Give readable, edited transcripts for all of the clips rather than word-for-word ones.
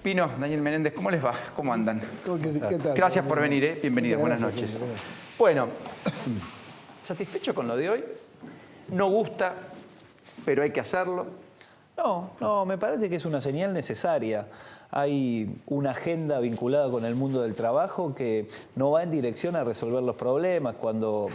Pino, Daniel Menéndez, ¿cómo les va? ¿Cómo andan? ¿Qué tal? Gracias por venir, bienvenidos, buenas noches. Gracias. Bueno, ¿satisfecho con lo de hoy? No gusta, pero hay que hacerlo. No, me parece que es una señal necesaria. Hay una agenda vinculada con el mundo del trabajo que no va en dirección a resolver los problemas. Cuando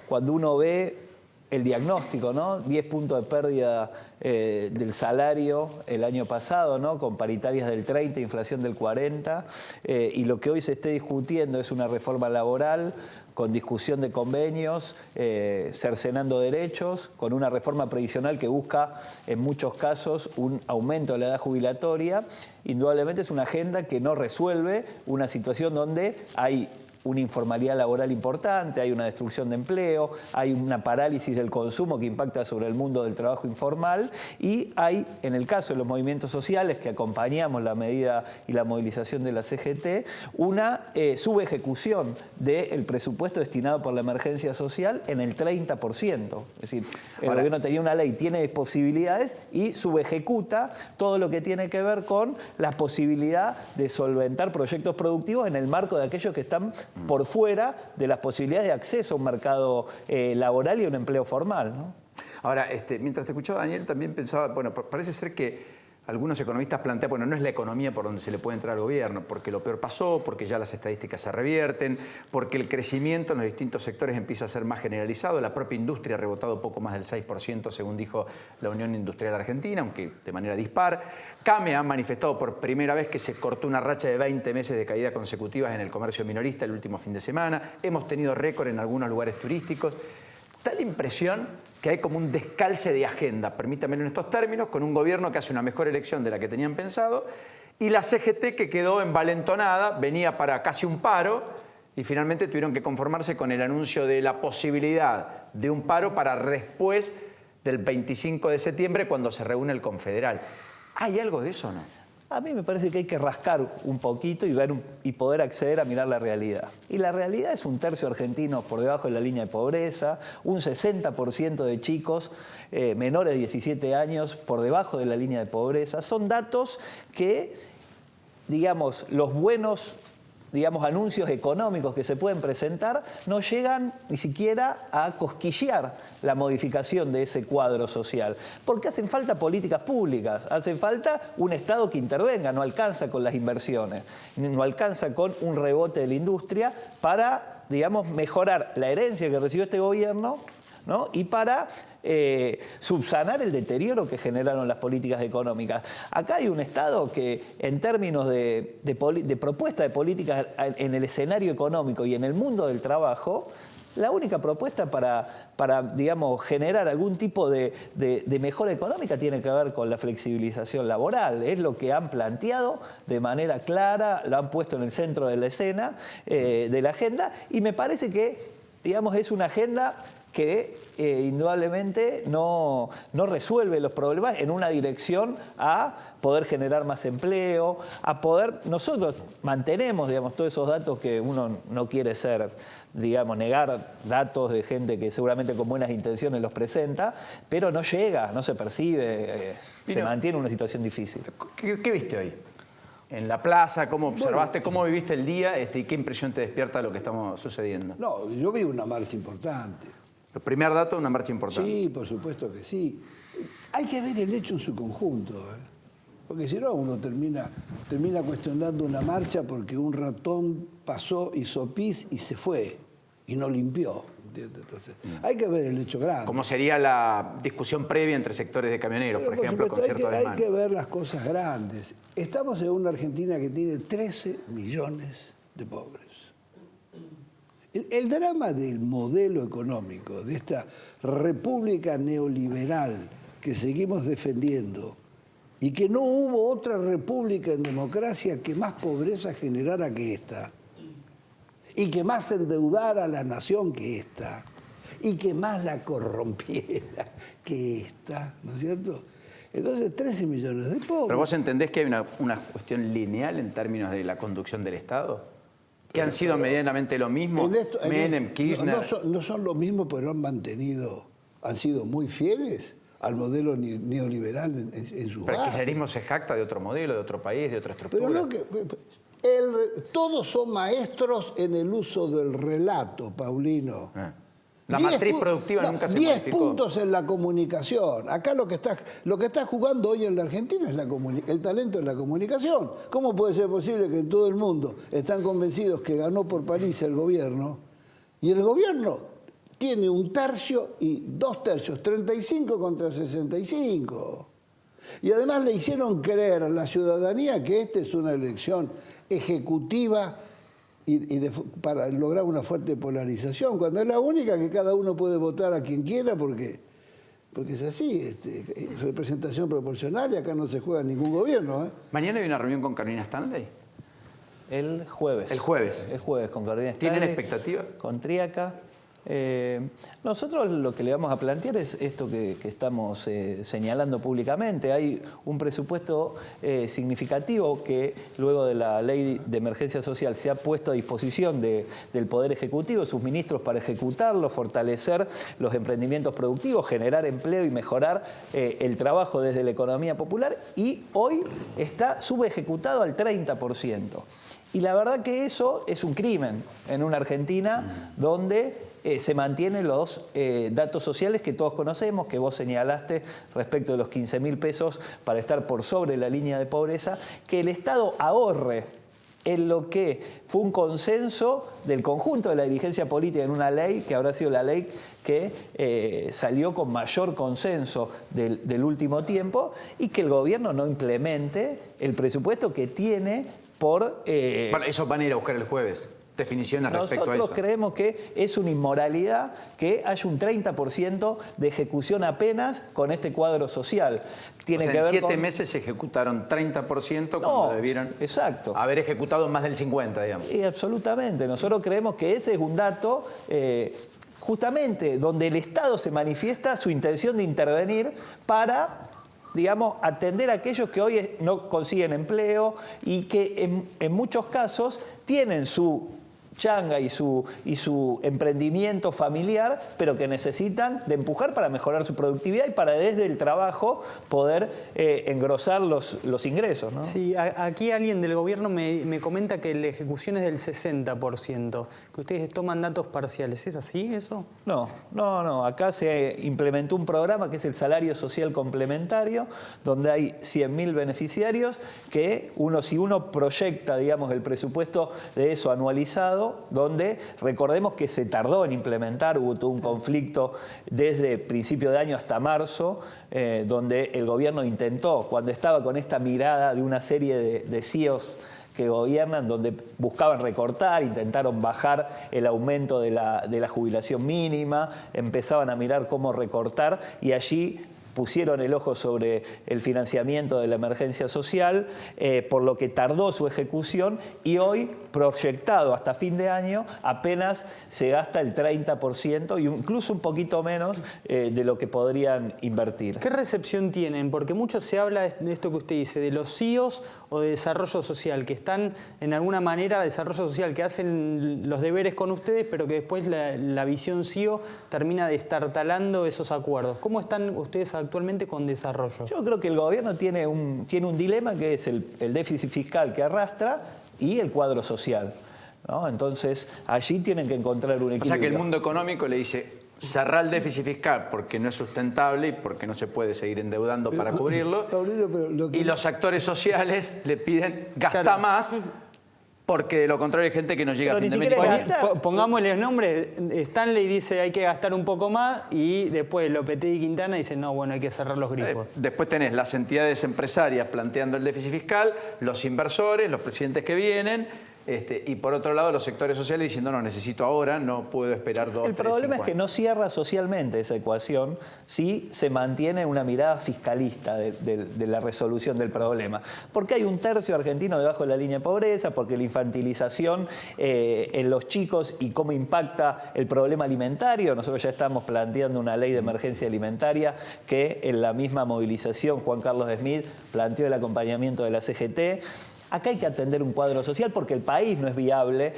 uno ve el diagnóstico, ¿no? 10 puntos de pérdida del salario el año pasado, ¿no? Con paritarias del 30, inflación del 40, y lo que hoy se esté discutiendo es una reforma laboral con discusión de convenios, cercenando derechos, con una reforma previsional que busca, en muchos casos, un aumento de la edad jubilatoria. Indudablemente es una agenda que no resuelve una situación donde hay una informalidad laboral importante, hay una destrucción de empleo, hay una parálisis del consumo que impacta sobre el mundo del trabajo informal y hay, en el caso de los movimientos sociales que acompañamos la medida y la movilización de la CGT, una subejecución del presupuesto destinado por la emergencia social en el 30%. Es decir, el gobierno tenía una ley, tiene posibilidades y subejecuta todo lo que tiene que ver con la posibilidad de solventar proyectos productivos en el marco de aquellos que están por fuera de las posibilidades de acceso a un mercado laboral y a un empleo formal, ¿no? Ahora, mientras te escuchaba, Daniel, también pensaba, bueno, parece ser que algunos economistas plantean, bueno, no es la economía por donde se le puede entrar al gobierno, porque lo peor pasó, porque ya las estadísticas se revierten, porque el crecimiento en los distintos sectores empieza a ser más generalizado, la propia industria ha rebotado poco más del 6%, según dijo la Unión Industrial Argentina, aunque de manera dispar. CAME ha manifestado por primera vez que se cortó una racha de 20 meses de caída consecutivas en el comercio minorista el último fin de semana. Hemos tenido récord en algunos lugares turísticos. Da la impresión que hay como un descalce de agenda, permítanmelo en estos términos, con un gobierno que hace una mejor elección de la que tenían pensado y la CGT que quedó envalentonada, venía para casi un paro y finalmente tuvieron que conformarse con el anuncio de la posibilidad de un paro para después del 25 de septiembre cuando se reúne el Confederal. ¿Hay algo de eso o no? A mí me parece que hay que rascar un poquito y poder acceder a mirar la realidad. Y la realidad es 1/3 argentinos por debajo de la línea de pobreza, un 60% de chicos menores de 17 años por debajo de la línea de pobreza. Son datos que, digamos, los buenos anuncios económicos que se pueden presentar no llegan ni siquiera a cosquillear la modificación de ese cuadro social. Porque hacen falta políticas públicas, hace falta un Estado que intervenga, no alcanza con las inversiones, no alcanza con un rebote de la industria para, digamos, mejorar la herencia que recibió este gobierno, ¿no? Y para subsanar el deterioro que generaron las políticas económicas. Acá hay un Estado que, en términos de propuesta de políticas en el escenario económico y en el mundo del trabajo, la única propuesta para digamos, generar algún tipo de mejora económica tiene que ver con la flexibilización laboral. Es lo que han planteado de manera clara, lo han puesto en el centro de la escena, de la agenda, y me parece que, digamos, es una agenda que indudablemente no resuelve los problemas en una dirección a poder generar más empleo, a poder... Nosotros mantenemos, digamos, todos esos datos que uno no quiere ser, digamos, negar datos de gente que seguramente con buenas intenciones los presenta, pero no llega, no se percibe, se mantiene una situación difícil. ¿Qué viste hoy? En la plaza, ¿cómo observaste, cómo viviste el día y qué impresión te despierta lo que estamos sucediendo? No, yo vi una marcha importante. El primer dato, una marcha importante. Sí, por supuesto que sí. Hay que ver el hecho en su conjunto, porque si no uno termina cuestionando una marcha porque un ratón pasó, hizo pis y se fue y no limpió. Entonces, hay que ver el hecho grande. ¿Cómo sería la discusión previa entre sectores de camioneros, por ejemplo, con cierto desmán? Hay que ver las cosas grandes. Estamos en una Argentina que tiene 13 millones de pobres. El drama del modelo económico, de esta república neoliberal que seguimos defendiendo y que no hubo otra república en democracia que más pobreza generara que esta, y que más endeudara a la nación que esta, y que más la corrompiera que esta, ¿no es cierto? Entonces, 13 millones de pobres. ¿Pero vos entendés que hay una cuestión lineal en términos de la conducción del Estado? ¿Que han sido medianamente lo mismo? Menem, Kirchner... No son lo mismo, pero han sido muy fieles al modelo neoliberal en sus Pero el bases. kirchnerismo se jacta de otro modelo, de otro país, de otra estructura. Pero no que... todos son maestros en el uso del relato, Paulino. La matriz productiva nunca se modificó. 10 puntos en la comunicación. Acá lo que está jugando hoy en la Argentina es el talento en la comunicación. ¿Cómo puede ser posible que en todo el mundo están convencidos que ganó por paliza el gobierno y el gobierno tiene 1/3 y 2/3, 35 contra 65? Y además le hicieron creer a la ciudadanía que esta es una elección ejecutiva para lograr una fuerte polarización, cuando es la única que cada uno puede votar a quien quiera porque es así, representación proporcional y acá no se juega ningún gobierno. ¿Mañana hay una reunión con Carolina Stanley? El jueves. El jueves. El jueves con Carolina Stanley. ¿Tienen expectativa? Con Tríaca. Nosotros lo que le vamos a plantear es esto que estamos señalando públicamente. Hay un presupuesto significativo que luego de la ley de emergencia social se ha puesto a disposición del Poder Ejecutivo, sus ministros para ejecutarlo, fortalecer los emprendimientos productivos, generar empleo y mejorar el trabajo desde la economía popular, y hoy está subejecutado al 30%. Y la verdad que eso es un crimen en una Argentina donde se mantienen los datos sociales que todos conocemos, que vos señalaste respecto de los 15.000 pesos para estar por sobre la línea de pobreza, que el Estado ahorre en lo que fue un consenso del conjunto de la dirigencia política en una ley que habrá sido la ley que salió con mayor consenso del último tiempo, y que el gobierno no implemente el presupuesto que tiene por... Bueno, eso van a ir a buscar el jueves. Definiciones respecto a eso. Nosotros creemos que es una inmoralidad que haya un 30% de ejecución apenas con este cuadro social. Tiene que en ver 7 meses se ejecutaron 30% cuando debieron haber ejecutado más del 50%, digamos. Absolutamente. Nosotros creemos que ese es un dato justamente donde el Estado se manifiesta su intención de intervenir para, digamos, atender a aquellos que hoy no consiguen empleo y que en muchos casos tienen su changa y su emprendimiento familiar, pero que necesitan de empujar para mejorar su productividad y para desde el trabajo poder engrosar los ingresos, ¿no? Sí, aquí alguien del gobierno me comenta que la ejecución es del 60%, que ustedes toman datos parciales. ¿Es así eso? No. Acá se implementó un programa que es el salario social complementario, donde hay 100.000 beneficiarios que si uno proyecta, digamos, el presupuesto de eso anualizado, donde recordemos que se tardó en implementar, hubo todo un conflicto desde principio de año hasta marzo, donde el gobierno intentó, cuando estaba con esta mirada de una serie de CEOs que gobiernan, donde buscaban recortar, intentaron bajar el aumento de la jubilación mínima, empezaban a mirar cómo recortar, y allí pusieron el ojo sobre el financiamiento de la emergencia social, por lo que tardó su ejecución, y hoy, proyectado hasta fin de año, apenas se gasta el 30% y incluso un poquito menos de lo que podrían invertir. ¿Qué recepción tienen? Porque mucho se habla de esto que usted dice, de los CEOs o de desarrollo social, que están en alguna manera, desarrollo social, que hacen los deberes con ustedes, pero que después la visión CEO termina destartalando esos acuerdos. ¿Cómo están ustedes actualmente con desarrollo? Yo creo que el gobierno tiene un dilema, que es el déficit fiscal que arrastra y el cuadro social, ¿no? Entonces, allí tienen que encontrar un equilibrio. O sea que el mundo económico le dice, cerrar el déficit fiscal porque no es sustentable y porque no se puede seguir endeudando para cubrirlo. Paulino, y los actores sociales le piden gastar más, porque de lo contrario hay gente que no llega a fin de mes. Pongámosle el nombre, Stanley dice hay que gastar un poco más, y después Lopetegui y Quintana dicen no, bueno, hay que cerrar los grifos. Después tenés las entidades empresarias planteando el déficit fiscal, los inversores, los presidentes que vienen, y por otro lado los sectores sociales diciendo no, necesito ahora, no puedo esperar 2, 3, 5 años. El problema es que no cierra socialmente esa ecuación si se mantiene una mirada fiscalista de la resolución del problema. Porque hay 1/3 argentino debajo de la línea de pobreza, porque la infantilización en los chicos y cómo impacta el problema alimentario. Nosotros ya estamos planteando una ley de emergencia alimentaria que en la misma movilización Juan Carlos Smith planteó el acompañamiento de la CGT. Acá hay que atender un cuadro social porque el país no es viable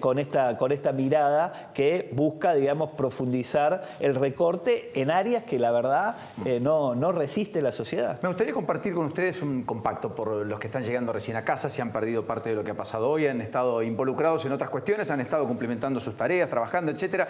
con esta mirada que busca, digamos, profundizar el recorte en áreas que la verdad no resiste la sociedad. Me gustaría compartir con ustedes un compacto por los que están llegando recién a casa, se han perdido parte de lo que ha pasado hoy, han estado involucrados en otras cuestiones, han estado cumplimentando sus tareas, trabajando, etcétera.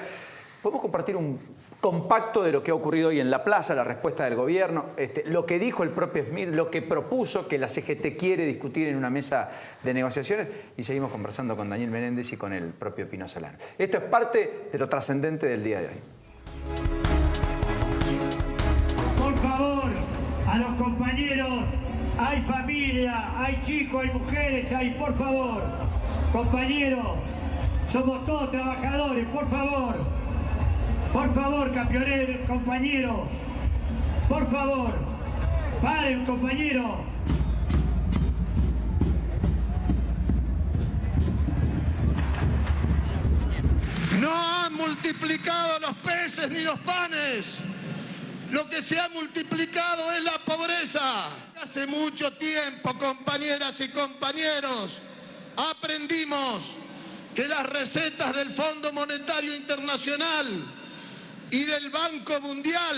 Podemos compartir un compacto de lo que ha ocurrido hoy en la plaza, la respuesta del gobierno, lo que dijo el propio Smith, lo que propuso que la CGT quiere discutir en una mesa de negociaciones, y seguimos conversando con Daniel Menéndez y con el propio Pino Solano. Esto es parte de lo trascendente del día de hoy. Por favor, a los compañeros, hay familia, hay chicos, hay mujeres, por favor, compañeros, somos todos trabajadores, por favor, campeoneros, compañeros, por favor, paren, compañeros. No han multiplicado los peces ni los panes. Lo que se ha multiplicado es la pobreza. Hace mucho tiempo, compañeras y compañeros, aprendimos que las recetas del Fondo Monetario Internacional y del Banco Mundial,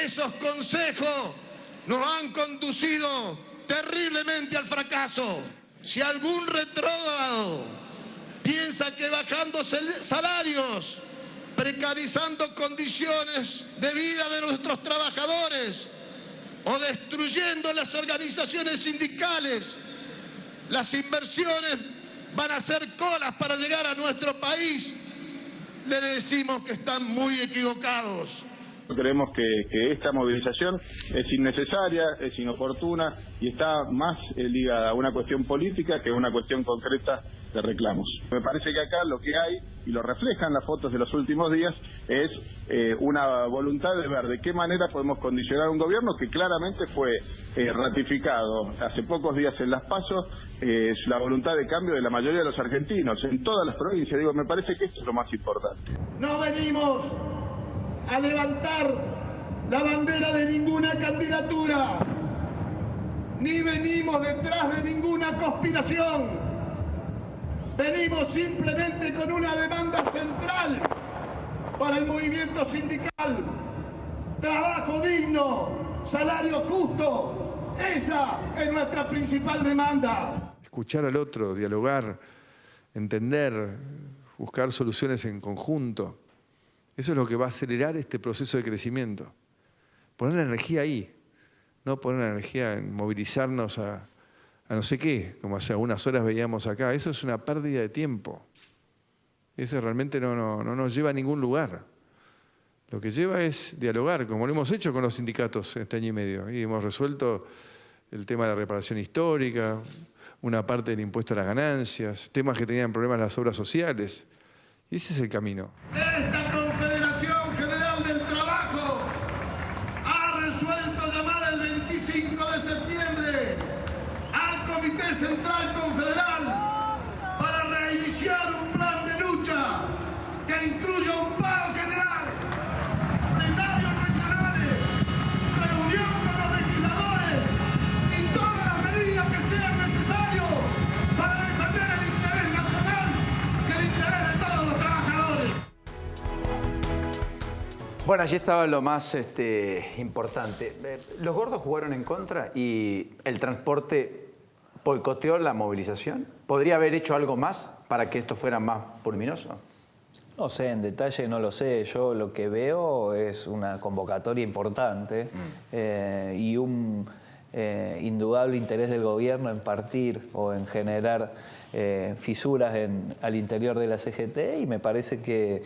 esos consejos nos han conducido terriblemente al fracaso. Si algún retrógrado piensa que bajando salarios, precarizando condiciones de vida de nuestros trabajadores o destruyendo las organizaciones sindicales, las inversiones van a hacer colas para llegar a nuestro país, le decimos que están muy equivocados. Creemos que esta movilización es innecesaria, es inoportuna y está más ligada a una cuestión política que a una cuestión concreta de reclamos. Me parece que acá lo que hay, y lo reflejan las fotos de los últimos días, es una voluntad de ver de qué manera podemos condicionar un gobierno que claramente fue ratificado hace pocos días en las PASO, la voluntad de cambio de la mayoría de los argentinos, en todas las provincias. Digo, me parece que esto es lo más importante. No venimos a levantar la bandera de ninguna candidatura, ni venimos detrás de ninguna conspiración. Venimos simplemente con una demanda central para el movimiento sindical: trabajo digno, salario justo. Esa es nuestra principal demanda. Escuchar al otro, dialogar, entender, buscar soluciones en conjunto. Eso es lo que va a acelerar este proceso de crecimiento. Poner la energía ahí, no poner la energía en movilizarnos a no sé qué, como hace algunas horas veíamos acá. Eso es una pérdida de tiempo. Eso realmente no nos lleva a ningún lugar. Lo que lleva es dialogar, como lo hemos hecho con los sindicatos este año y medio. Y hemos resuelto el tema de la reparación histórica, una parte del impuesto a las ganancias, temas que tenían problemas en las obras sociales. Y ese es el camino. Esta Confederación General del Trabajo ha resuelto llamar el 25 de septiembre al Comité Central Confederal para reiniciar un plan de lucha que incluya un paro general, plenarios regionales, reunión con los legisladores y todas las medidas que sean necesarias para defender el interés nacional y el interés de todos los trabajadores. Bueno, allí estaba lo más importante. Los gordos jugaron en contra y el transporte boicoteó la movilización. ¿Podría haber hecho algo más para que esto fuera más voluminoso? No sé, en detalle no lo sé. Yo lo que veo es una convocatoria importante y un indudable interés del gobierno en partir o en generar fisuras al interior de la CGT, y me parece que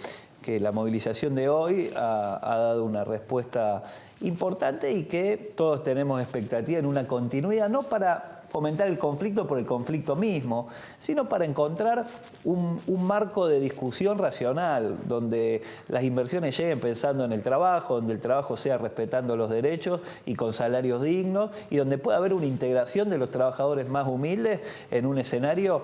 la movilización de hoy ha dado una respuesta importante y que todos tenemos expectativa en una continuidad, no para fomentar el conflicto por el conflicto mismo, sino para encontrar un marco de discusión racional, donde las inversiones lleguen pensando en el trabajo, donde el trabajo sea respetando los derechos y con salarios dignos, y donde pueda haber una integración de los trabajadores más humildes en un escenario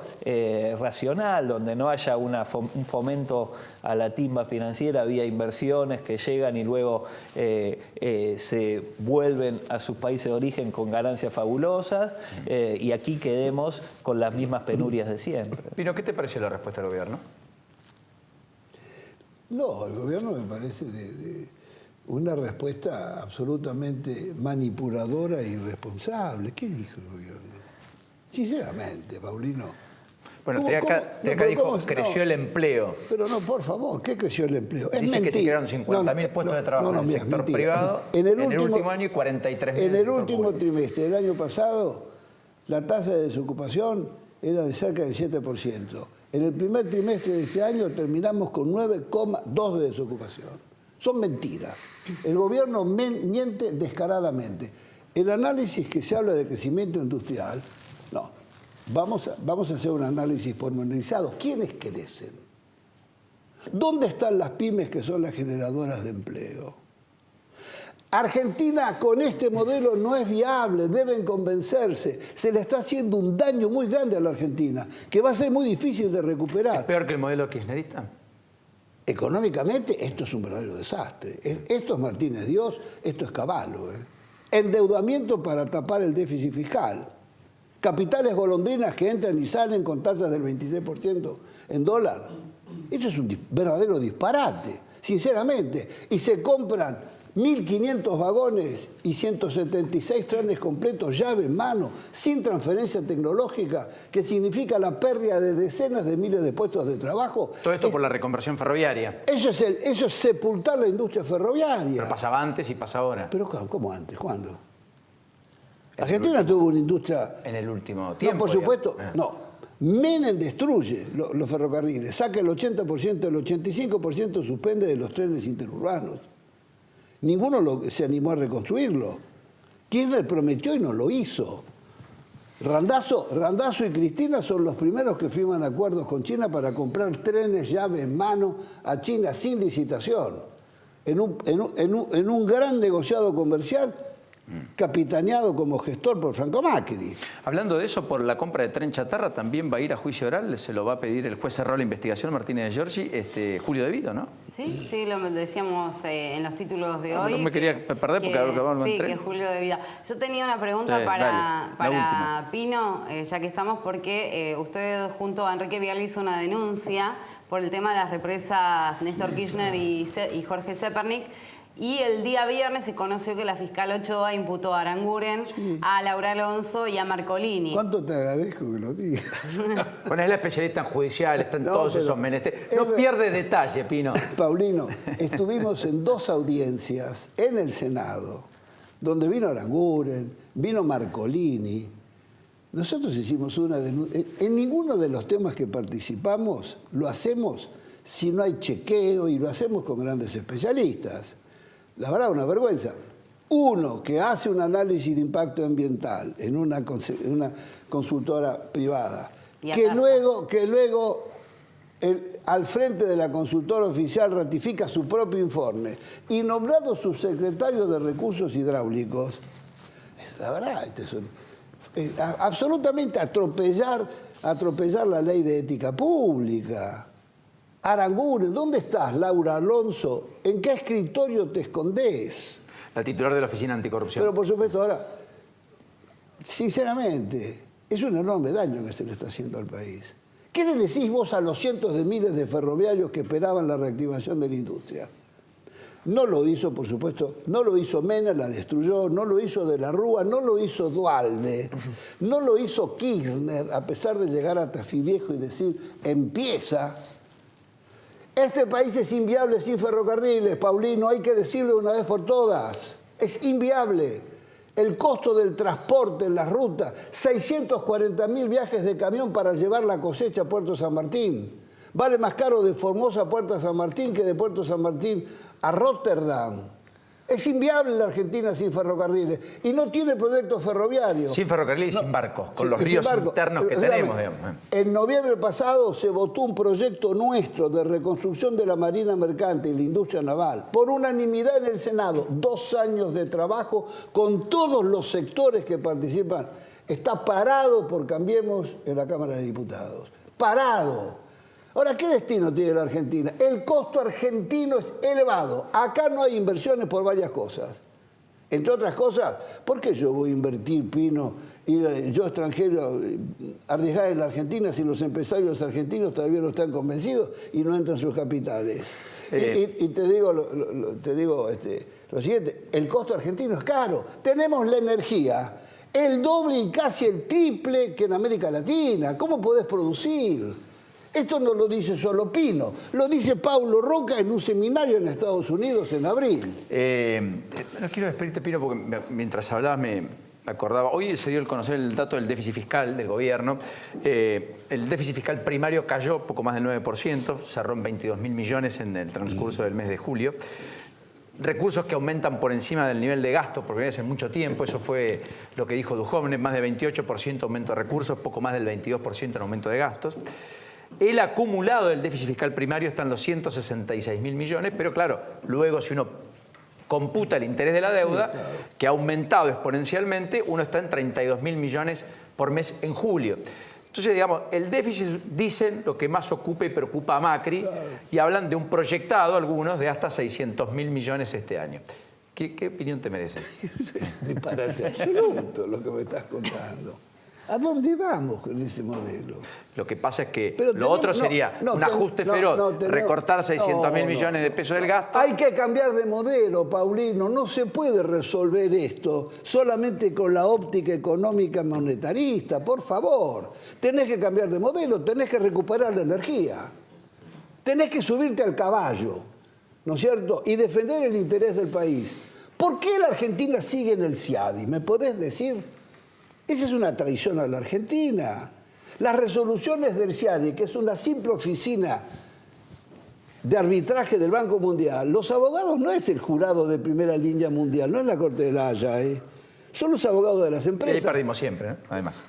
racional, donde no haya un fomento a la timba financiera vía inversiones que llegan y luego se vuelven a sus países de origen con ganancias fabulosas, y aquí quedemos con las mismas penurias de siempre. Pino, ¿qué te pareció la respuesta del gobierno? No, el gobierno me parece una respuesta absolutamente manipuladora e irresponsable. ¿Qué dijo el gobierno? Sinceramente, Paulino. Bueno, acá dijo, creció el empleo. Pero no, por favor, ¿qué creció el empleo? Es Dice mentira. que se crearon 50.000 puestos de trabajo en el sector privado en el último año y 43.000 en el último trimestre del año pasado, la tasa de desocupación era de cerca del 7%. En el primer trimestre de este año terminamos con 9,2 de desocupación. Son mentiras. El gobierno miente descaradamente. El análisis que se habla de crecimiento industrial, no. Vamos a hacer un análisis pormenorizado. ¿Quiénes crecen? ¿Dónde están las pymes que son las generadoras de empleo? Argentina con este modelo no es viable, deben convencerse. Se le está haciendo un daño muy grande a la Argentina, que va a ser muy difícil de recuperar. ¿Es peor que el modelo kirchnerista? Económicamente esto es un verdadero desastre. Esto es Martínez Dios, esto es Cavallo. Endeudamiento para tapar el déficit fiscal. Capitales golondrinas que entran y salen con tasas del 26% en dólar. Eso es un verdadero disparate, sinceramente. Y se compran 1.500 vagones y 176 trenes completos, llave en mano, sin transferencia tecnológica, que significa la pérdida de decenas de miles de puestos de trabajo. Todo esto por la reconversión ferroviaria. Eso es sepultar la industria ferroviaria. Pero pasaba antes y pasa ahora. ¿Pero cómo antes? ¿Cuándo? Argentina tuvo una industria... En el último tiempo. No, por supuesto, no. Menem destruye los ferrocarriles, saca el 80%, el 85% suspende de los trenes interurbanos. Ninguno se animó a reconstruirlo. Kirchner prometió y no lo hizo. Randazzo y Cristina son los primeros que firman acuerdos con China para comprar trenes llave en mano a China sin licitación. En un gran negociado comercial capitaneado como gestor por Franco Macri. Hablando de eso, por la compra de tren chatarra también va a ir a juicio oral, se lo va a pedir el juez cerró la investigación, Martínez de Giorgi, Julio De Vito, ¿no? Sí, lo decíamos en los títulos de hoy. No me quería perder porque acabamos de entrar. Sí, que Julio De Vito. Yo tenía una pregunta para Pino, ya que estamos, porque usted junto a Enrique Vial hizo una denuncia por el tema de las represas Néstor Kirchner y Jorge Zepernik. Y el día viernes se conoció que la fiscal Ochoa imputó a Aranguren, a Laura Alonso y a Marcolini. ¿Cuánto te agradezco que lo digas? Bueno, es la especialista en judicial, está en todos esos menesteres. No pierde detalle, Pino. Paulino, estuvimos en 2 audiencias en el Senado, donde vino Aranguren, vino Marcolini. Nosotros hicimos una denuncia. En ninguno de los temas que participamos lo hacemos si no hay chequeo y lo hacemos con grandes especialistas. La verdad, una vergüenza. Uno que hace un análisis de impacto ambiental en una consultora privada, que luego al frente de la consultora oficial ratifica su propio informe y nombrado subsecretario de Recursos Hidráulicos, la verdad, absolutamente atropellar la ley de ética pública. Aranguren, ¿dónde estás, Laura Alonso? ¿En qué escritorio te escondés? La titular de la Oficina Anticorrupción. Pero por supuesto, ahora, sinceramente, es un enorme daño que se le está haciendo al país. ¿Qué le decís vos a los cientos de miles de ferroviarios que esperaban la reactivación de la industria? No lo hizo, por supuesto, no lo hizo Mena, la destruyó, no lo hizo De la Rúa, no lo hizo Duhalde, no lo hizo Kirchner, a pesar de llegar a Tafí Viejo y decir, empieza. Este país es inviable sin ferrocarriles, Paulino, hay que decirlo una vez por todas. Es inviable. El costo del transporte en las rutas, 640.000 viajes de camión para llevar la cosecha a Puerto San Martín. Vale más caro de Formosa a Puerto San Martín que de Puerto San Martín a Rotterdam. Es inviable la Argentina sin ferrocarriles y no tiene proyecto ferroviario. Sin ferrocarriles y sin barcos, con los ríos internos que tenemos. Digamos. En noviembre pasado se votó un proyecto nuestro de reconstrucción de la Marina Mercante y la industria naval, por unanimidad en el Senado. 2 años de trabajo con todos los sectores que participan. Está parado por Cambiemos en la Cámara de Diputados. Parado. Ahora, ¿qué destino tiene la Argentina? El costo argentino es elevado. Acá no hay inversiones por varias cosas. Entre otras cosas, ¿por qué yo voy a invertir, Pino, yo extranjero, arriesgar en la Argentina si los empresarios argentinos todavía no están convencidos y no entran sus capitales? Y te digo lo siguiente, el costo argentino es caro. Tenemos la energía el doble y casi el triple que en América Latina. ¿Cómo podés producir? Esto no lo dice solo Pino, lo dice Paulo Roca en un seminario en Estados Unidos en abril. No quiero despedirte, Pino, porque mientras hablabas me acordaba. Hoy se dio el conocer el dato del déficit fiscal del gobierno. El déficit fiscal primario cayó poco más del 9%, cerró en 22.000 millones en el transcurso del mes de julio. Recursos que aumentan por encima del nivel de gasto por primera vez en mucho tiempo, eso fue lo que dijo Duhovne, más de 28% aumento de recursos, poco más del 22% en aumento de gastos. El acumulado del déficit fiscal primario está en los 166.000 millones, pero claro, luego si uno computa el interés de la deuda, que ha aumentado exponencialmente, uno está en 32.000 millones por mes en julio. Entonces, digamos, el déficit dicen lo que más ocupa y preocupa a Macri, y hablan de un proyectado, algunos, de hasta 600.000 millones este año. ¿Qué opinión te merece? Disparate absoluto lo que me estás contando. ¿A dónde vamos con ese modelo? Lo que pasa es que lo otro sería un ajuste feroz, recortar 600.000 millones de pesos del gasto. Hay que cambiar de modelo, Paulino. No se puede resolver esto solamente con la óptica económica monetarista, por favor. Tenés que cambiar de modelo, tenés que recuperar la energía. Tenés que subirte al caballo, ¿no es cierto? Y defender el interés del país. ¿Por qué la Argentina sigue en el CIADI? ¿Me podés decir? Esa es una traición a la Argentina. Las resoluciones del CIADI, que es una simple oficina de arbitraje del Banco Mundial, los abogados no es el jurado de primera línea mundial, no es la Corte de la Haya, son los abogados de las empresas. Y ahí perdimos siempre, además.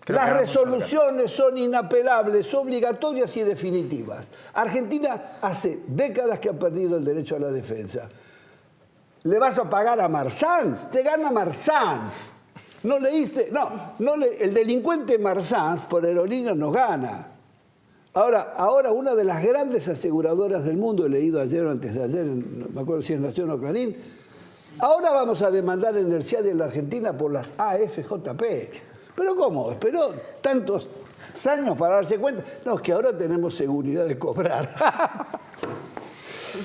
Las resoluciones son inapelables, obligatorias y definitivas. Argentina hace décadas que ha perdido el derecho a la defensa. ¿Le vas a pagar a Marsans? Te gana Marsans. ¿No leíste? El delincuente Marsans por aerolínea nos gana. Ahora una de las grandes aseguradoras del mundo, he leído ayer o antes de ayer, no me acuerdo si es Nación o Clarín, ahora vamos a demandar en el CIADI de la Argentina por las AFJP. ¿Pero cómo? ¿Esperó tantos años para darse cuenta? No, es que ahora tenemos seguridad de cobrar.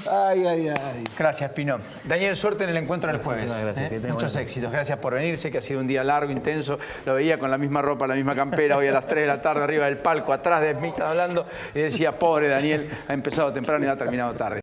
Ay, ay, ay. Gracias, Pino. Daniel, suerte en el encuentro del jueves. Gracias, Muchos éxitos. Gracias por venir. Sé que ha sido un día largo, intenso. Lo veía con la misma ropa, la misma campera, hoy a las 3 de la tarde arriba del palco, atrás de Smith hablando. Y decía, pobre Daniel, ha empezado temprano y ha terminado tarde.